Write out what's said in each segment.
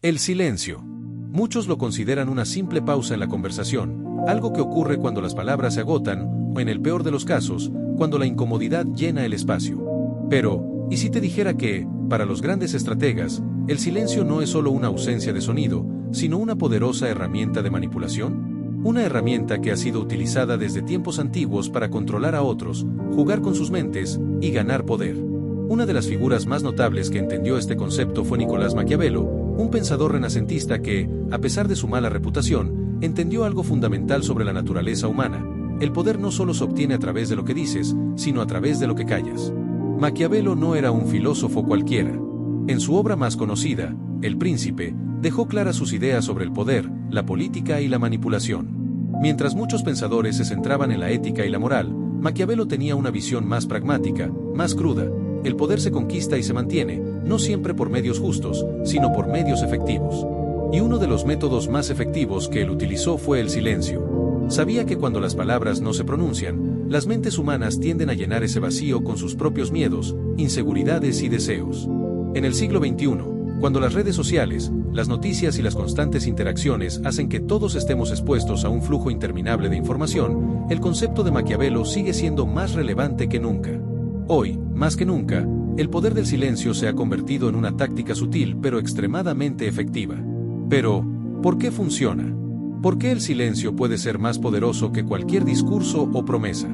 El silencio. Muchos lo consideran una simple pausa en la conversación, algo que ocurre cuando las palabras se agotan, o en el peor de los casos, cuando la incomodidad llena el espacio. Pero, ¿y si te dijera que, para los grandes estrategas, el silencio no es solo una ausencia de sonido, sino una poderosa herramienta de manipulación? Una herramienta que ha sido utilizada desde tiempos antiguos para controlar a otros, jugar con sus mentes y ganar poder. Una de las figuras más notables que entendió este concepto fue Nicolás Maquiavelo, un pensador renacentista que, a pesar de su mala reputación, entendió algo fundamental sobre la naturaleza humana. El poder no solo se obtiene a través de lo que dices, sino a través de lo que callas. Maquiavelo no era un filósofo cualquiera. En su obra más conocida, El Príncipe, dejó claras sus ideas sobre el poder, la política y la manipulación. Mientras muchos pensadores se centraban en la ética y la moral, Maquiavelo tenía una visión más pragmática, más cruda. El poder se conquista y se mantiene, no siempre por medios justos, sino por medios efectivos. Y uno de los métodos más efectivos que él utilizó fue el silencio. Sabía que cuando las palabras no se pronuncian, las mentes humanas tienden a llenar ese vacío con sus propios miedos, inseguridades y deseos. En el siglo XXI, cuando las redes sociales, las noticias y las constantes interacciones hacen que todos estemos expuestos a un flujo interminable de información, el concepto de Maquiavelo sigue siendo más relevante que nunca. Hoy, más que nunca, el poder del silencio se ha convertido en una táctica sutil pero extremadamente efectiva. Pero, ¿por qué funciona? ¿Por qué el silencio puede ser más poderoso que cualquier discurso o promesa?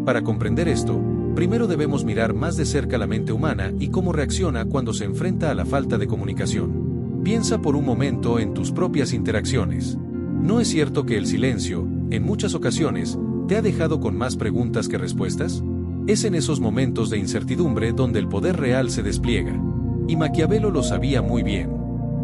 Para comprender esto, primero debemos mirar más de cerca la mente humana y cómo reacciona cuando se enfrenta a la falta de comunicación. Piensa por un momento en tus propias interacciones. ¿No es cierto que el silencio, en muchas ocasiones, te ha dejado con más preguntas que respuestas? Es en esos momentos de incertidumbre donde el poder real se despliega. Y Maquiavelo lo sabía muy bien.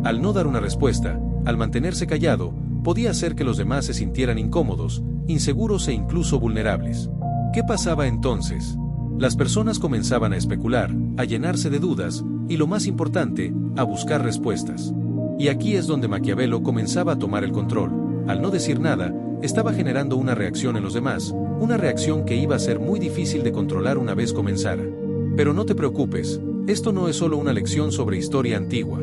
Al no dar una respuesta, al mantenerse callado, podía hacer que los demás se sintieran incómodos, inseguros e incluso vulnerables. ¿Qué pasaba entonces? Las personas comenzaban a especular, a llenarse de dudas, y lo más importante, a buscar respuestas. Y aquí es donde Maquiavelo comenzaba a tomar el control. Al no decir nada, estaba generando una reacción en los demás, una reacción que iba a ser muy difícil de controlar una vez comenzara. Pero no te preocupes, esto no es solo una lección sobre historia antigua.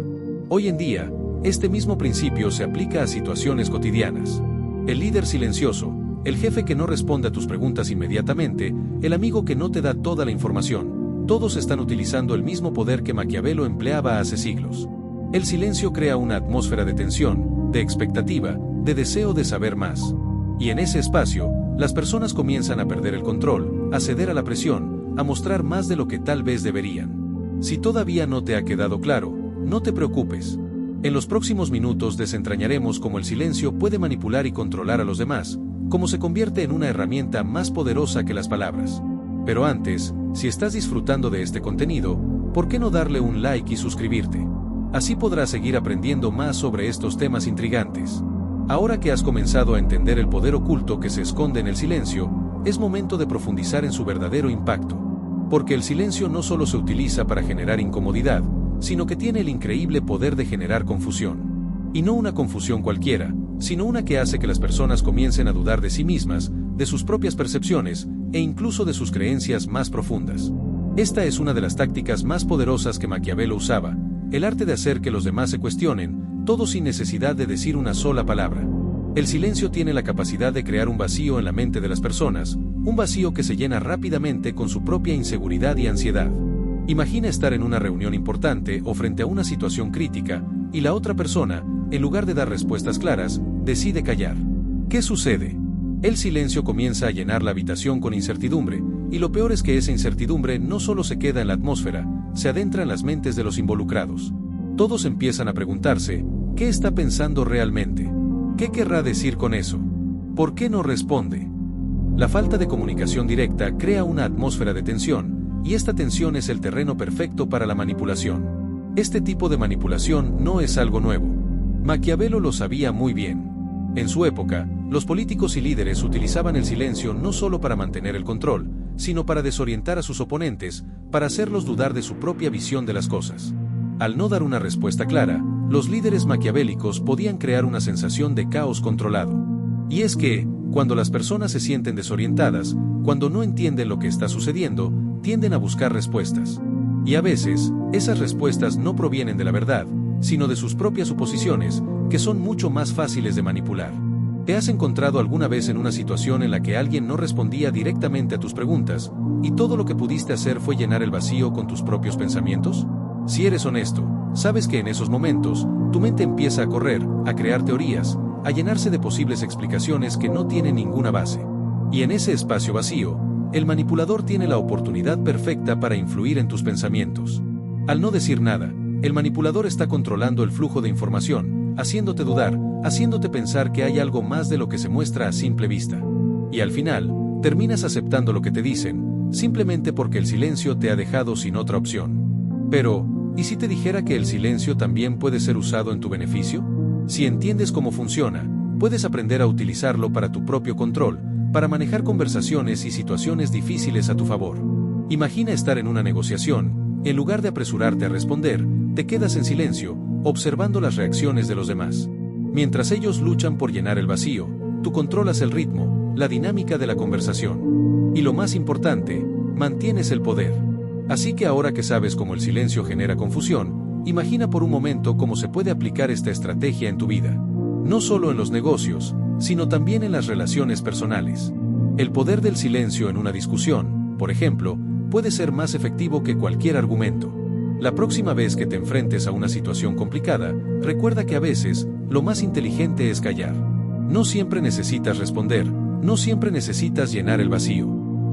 Hoy en día, este mismo principio se aplica a situaciones cotidianas. El líder silencioso, el jefe que no responde a tus preguntas inmediatamente, el amigo que no te da toda la información, todos están utilizando el mismo poder que Maquiavelo empleaba hace siglos. El silencio crea una atmósfera de tensión, de expectativa, de deseo de saber más. Y en ese espacio, las personas comienzan a perder el control, a ceder a la presión, a mostrar más de lo que tal vez deberían. Si todavía no te ha quedado claro, no te preocupes. En los próximos minutos desentrañaremos cómo el silencio puede manipular y controlar a los demás, cómo se convierte en una herramienta más poderosa que las palabras. Pero antes, si estás disfrutando de este contenido, ¿por qué no darle un like y suscribirte? Así podrás seguir aprendiendo más sobre estos temas intrigantes. Ahora que has comenzado a entender el poder oculto que se esconde en el silencio, es momento de profundizar en su verdadero impacto. Porque el silencio no solo se utiliza para generar incomodidad, sino que tiene el increíble poder de generar confusión. Y no una confusión cualquiera, sino una que hace que las personas comiencen a dudar de sí mismas, de sus propias percepciones, e incluso de sus creencias más profundas. Esta es una de las tácticas más poderosas que Maquiavelo usaba, el arte de hacer que los demás se cuestionen, todo sin necesidad de decir una sola palabra. El silencio tiene la capacidad de crear un vacío en la mente de las personas, un vacío que se llena rápidamente con su propia inseguridad y ansiedad. Imagina estar en una reunión importante o frente a una situación crítica, y la otra persona, en lugar de dar respuestas claras, decide callar. ¿Qué sucede? El silencio comienza a llenar la habitación con incertidumbre, y lo peor es que esa incertidumbre no solo se queda en la atmósfera, se adentra en las mentes de los involucrados. Todos empiezan a preguntarse, ¿qué está pensando realmente? ¿Qué querrá decir con eso? ¿Por qué no responde? La falta de comunicación directa crea una atmósfera de tensión, y esta tensión es el terreno perfecto para la manipulación. Este tipo de manipulación no es algo nuevo. Maquiavelo lo sabía muy bien. En su época, los políticos y líderes utilizaban el silencio no solo para mantener el control, sino para desorientar a sus oponentes, para hacerlos dudar de su propia visión de las cosas. Al no dar una respuesta clara, los líderes maquiavélicos podían crear una sensación de caos controlado. Y es que, cuando las personas se sienten desorientadas, cuando no entienden lo que está sucediendo, tienden a buscar respuestas. Y a veces, esas respuestas no provienen de la verdad, sino de sus propias suposiciones, que son mucho más fáciles de manipular. ¿Te has encontrado alguna vez en una situación en la que alguien no respondía directamente a tus preguntas, y todo lo que pudiste hacer fue llenar el vacío con tus propios pensamientos? Si eres honesto, sabes que en esos momentos, tu mente empieza a correr, a crear teorías, a llenarse de posibles explicaciones que no tienen ninguna base. Y en ese espacio vacío, el manipulador tiene la oportunidad perfecta para influir en tus pensamientos. Al no decir nada, el manipulador está controlando el flujo de información, haciéndote dudar, haciéndote pensar que hay algo más de lo que se muestra a simple vista. Y al final, terminas aceptando lo que te dicen, simplemente porque el silencio te ha dejado sin otra opción. Pero, ¿y si te dijera que el silencio también puede ser usado en tu beneficio? Si entiendes cómo funciona, puedes aprender a utilizarlo para tu propio control, para manejar conversaciones y situaciones difíciles a tu favor. Imagina estar en una negociación, en lugar de apresurarte a responder, te quedas en silencio, observando las reacciones de los demás. Mientras ellos luchan por llenar el vacío, tú controlas el ritmo, la dinámica de la conversación. Y lo más importante, mantienes el poder. Así que ahora que sabes cómo el silencio genera confusión, imagina por un momento cómo se puede aplicar esta estrategia en tu vida. No solo en los negocios, sino también en las relaciones personales. El poder del silencio en una discusión, por ejemplo, puede ser más efectivo que cualquier argumento. La próxima vez que te enfrentes a una situación complicada, recuerda que a veces, lo más inteligente es callar. No siempre necesitas responder, no siempre necesitas llenar el vacío.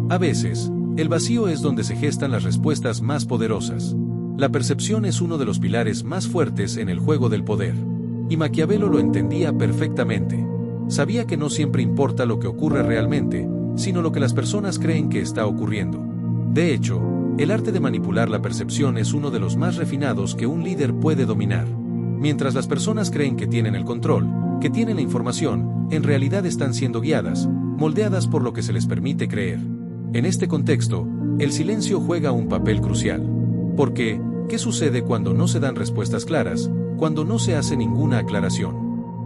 A veces, el vacío es donde se gestan las respuestas más poderosas. La percepción es uno de los pilares más fuertes en el juego del poder. Y Maquiavelo lo entendía perfectamente. Sabía que no siempre importa lo que ocurre realmente, sino lo que las personas creen que está ocurriendo. De hecho, el arte de manipular la percepción es uno de los más refinados que un líder puede dominar. Mientras las personas creen que tienen el control, que tienen la información, en realidad están siendo guiadas, moldeadas por lo que se les permite creer. En este contexto, el silencio juega un papel crucial. Porque, ¿qué sucede cuando no se dan respuestas claras, cuando no se hace ninguna aclaración?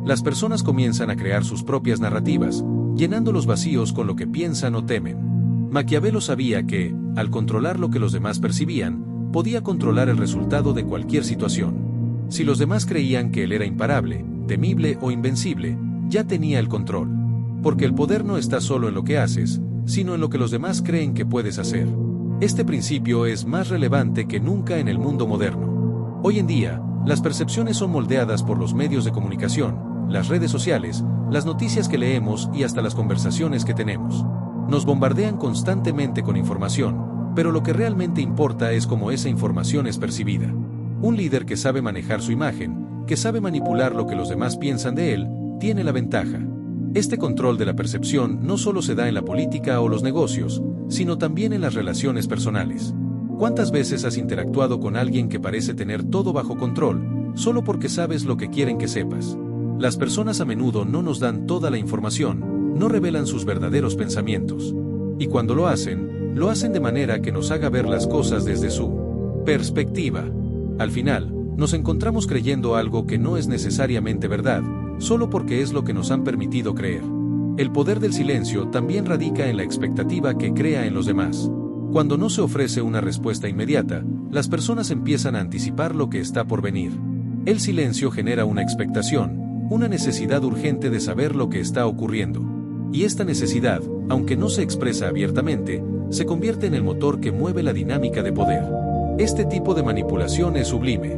Las personas comienzan a crear sus propias narrativas, llenando los vacíos con lo que piensan o temen. Maquiavelo sabía que, al controlar lo que los demás percibían, podía controlar el resultado de cualquier situación. Si los demás creían que él era imparable, temible o invencible, ya tenía el control. Porque el poder no está solo en lo que haces, sino en lo que los demás creen que puedes hacer. Este principio es más relevante que nunca en el mundo moderno. Hoy en día, las percepciones son moldeadas por los medios de comunicación, las redes sociales, las noticias que leemos y hasta las conversaciones que tenemos. Nos bombardean constantemente con información, pero lo que realmente importa es cómo esa información es percibida. Un líder que sabe manejar su imagen, que sabe manipular lo que los demás piensan de él, tiene la ventaja. Este control de la percepción no solo se da en la política o los negocios, sino también en las relaciones personales. ¿Cuántas veces has interactuado con alguien que parece tener todo bajo control, solo porque sabes lo que quieren que sepas? Las personas a menudo no nos dan toda la información, no revelan sus verdaderos pensamientos. Y cuando lo hacen de manera que nos haga ver las cosas desde su perspectiva. Al final, nos encontramos creyendo algo que no es necesariamente verdad, solo porque es lo que nos han permitido creer. El poder del silencio también radica en la expectativa que crea en los demás. Cuando no se ofrece una respuesta inmediata, las personas empiezan a anticipar lo que está por venir. El silencio genera una expectación, una necesidad urgente de saber lo que está ocurriendo. Y esta necesidad, aunque no se expresa abiertamente, se convierte en el motor que mueve la dinámica de poder. Este tipo de manipulación es sublime.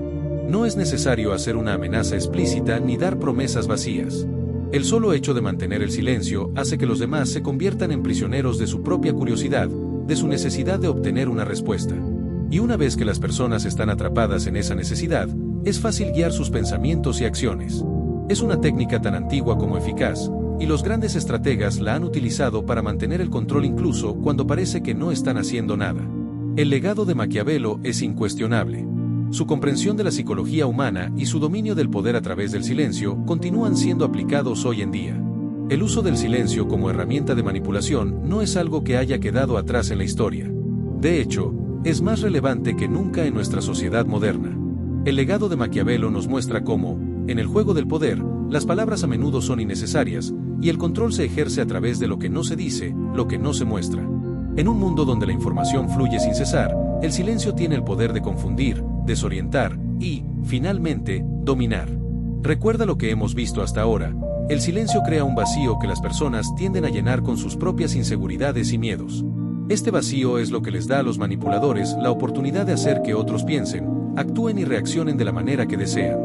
No es necesario hacer una amenaza explícita ni dar promesas vacías. El solo hecho de mantener el silencio hace que los demás se conviertan en prisioneros de su propia curiosidad, de su necesidad de obtener una respuesta. Y una vez que las personas están atrapadas en esa necesidad, es fácil guiar sus pensamientos y acciones. Es una técnica tan antigua como eficaz, y los grandes estrategas la han utilizado para mantener el control incluso cuando parece que no están haciendo nada. El legado de Maquiavelo es incuestionable. Su comprensión de la psicología humana y su dominio del poder a través del silencio continúan siendo aplicados hoy en día. El uso del silencio como herramienta de manipulación no es algo que haya quedado atrás en la historia. De hecho, es más relevante que nunca en nuestra sociedad moderna. El legado de Maquiavelo nos muestra cómo, en el juego del poder, las palabras a menudo son innecesarias, y el control se ejerce a través de lo que no se dice, lo que no se muestra. En un mundo donde la información fluye sin cesar, el silencio tiene el poder de confundir, desorientar y, finalmente, dominar. Recuerda lo que hemos visto hasta ahora. El silencio crea un vacío que las personas tienden a llenar con sus propias inseguridades y miedos. Este vacío es lo que les da a los manipuladores la oportunidad de hacer que otros piensen, actúen y reaccionen de la manera que desean.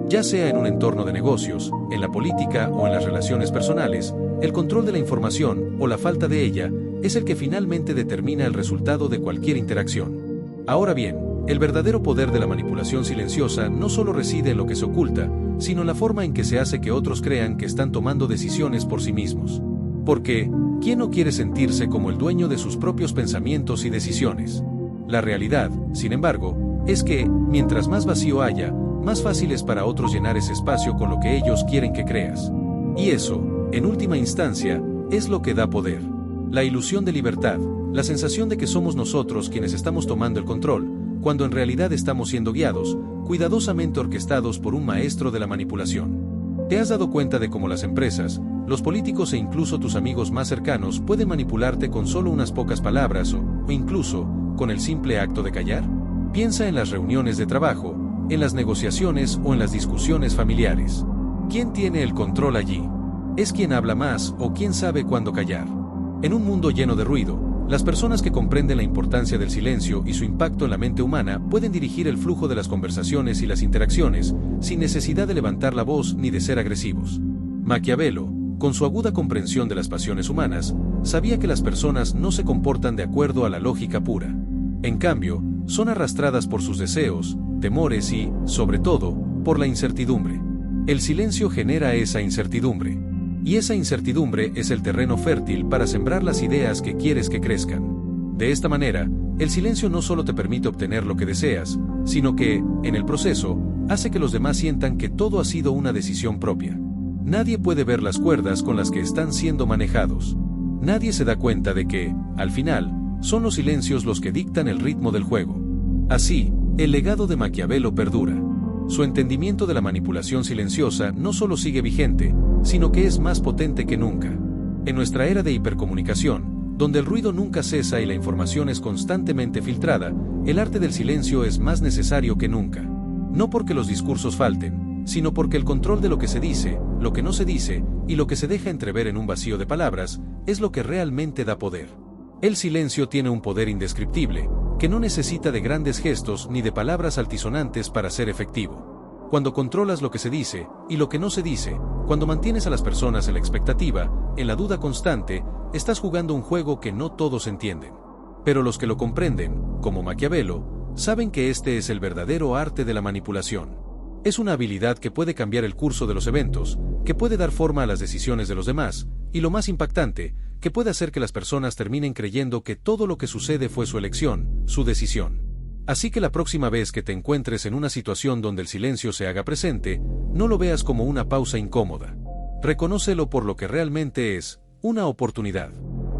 Ya sea en un entorno de negocios, en la política o en las relaciones personales, el control de la información, o la falta de ella, es el que finalmente determina el resultado de cualquier interacción. Ahora bien, el verdadero poder de la manipulación silenciosa no solo reside en lo que se oculta, sino en la forma en que se hace que otros crean que están tomando decisiones por sí mismos. Porque, ¿quién no quiere sentirse como el dueño de sus propios pensamientos y decisiones? La realidad, sin embargo, es que, mientras más vacío haya, más fácil es para otros llenar ese espacio con lo que ellos quieren que creas. Y eso, en última instancia, es lo que da poder. La ilusión de libertad, la sensación de que somos nosotros quienes estamos tomando el control, cuando en realidad estamos siendo guiados, cuidadosamente orquestados por un maestro de la manipulación. ¿Te has dado cuenta de cómo las empresas, los políticos e incluso tus amigos más cercanos pueden manipularte con solo unas pocas palabras o incluso, con el simple acto de callar? Piensa en las reuniones de trabajo, en las negociaciones o en las discusiones familiares. ¿Quién tiene el control allí? ¿Es quien habla más o quién sabe cuándo callar? En un mundo lleno de ruido, las personas que comprenden la importancia del silencio y su impacto en la mente humana pueden dirigir el flujo de las conversaciones y las interacciones, sin necesidad de levantar la voz ni de ser agresivos. Maquiavelo, con su aguda comprensión de las pasiones humanas, sabía que las personas no se comportan de acuerdo a la lógica pura. En cambio, son arrastradas por sus deseos, temores y, sobre todo, por la incertidumbre. El silencio genera esa incertidumbre. Y esa incertidumbre es el terreno fértil para sembrar las ideas que quieres que crezcan. De esta manera, el silencio no solo te permite obtener lo que deseas, sino que, en el proceso, hace que los demás sientan que todo ha sido una decisión propia. Nadie puede ver las cuerdas con las que están siendo manejados. Nadie se da cuenta de que, al final, son los silencios los que dictan el ritmo del juego. Así, el legado de Maquiavelo perdura. Su entendimiento de la manipulación silenciosa no solo sigue vigente, sino que es más potente que nunca. En nuestra era de hipercomunicación, donde el ruido nunca cesa y la información es constantemente filtrada, el arte del silencio es más necesario que nunca. No porque los discursos falten, sino porque el control de lo que se dice, lo que no se dice, y lo que se deja entrever en un vacío de palabras, es lo que realmente da poder. El silencio tiene un poder indescriptible, que no necesita de grandes gestos ni de palabras altisonantes para ser efectivo. Cuando controlas lo que se dice y lo que no se dice, cuando mantienes a las personas en la expectativa, en la duda constante, estás jugando un juego que no todos entienden. Pero los que lo comprenden, como Maquiavelo, saben que este es el verdadero arte de la manipulación. Es una habilidad que puede cambiar el curso de los eventos, que puede dar forma a las decisiones de los demás, y lo más impactante, que puede hacer que las personas terminen creyendo que todo lo que sucede fue su elección, su decisión. Así que la próxima vez que te encuentres en una situación donde el silencio se haga presente, no lo veas como una pausa incómoda. Reconócelo por lo que realmente es, una oportunidad.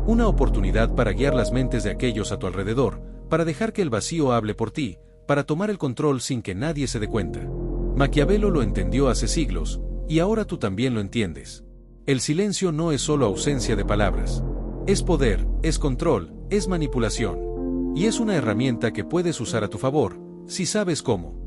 Una oportunidad para guiar las mentes de aquellos a tu alrededor, para dejar que el vacío hable por ti, para tomar el control sin que nadie se dé cuenta. Maquiavelo lo entendió hace siglos, y ahora tú también lo entiendes. El silencio no es solo ausencia de palabras. Es poder, es control, es manipulación. Y es una herramienta que puedes usar a tu favor, si sabes cómo.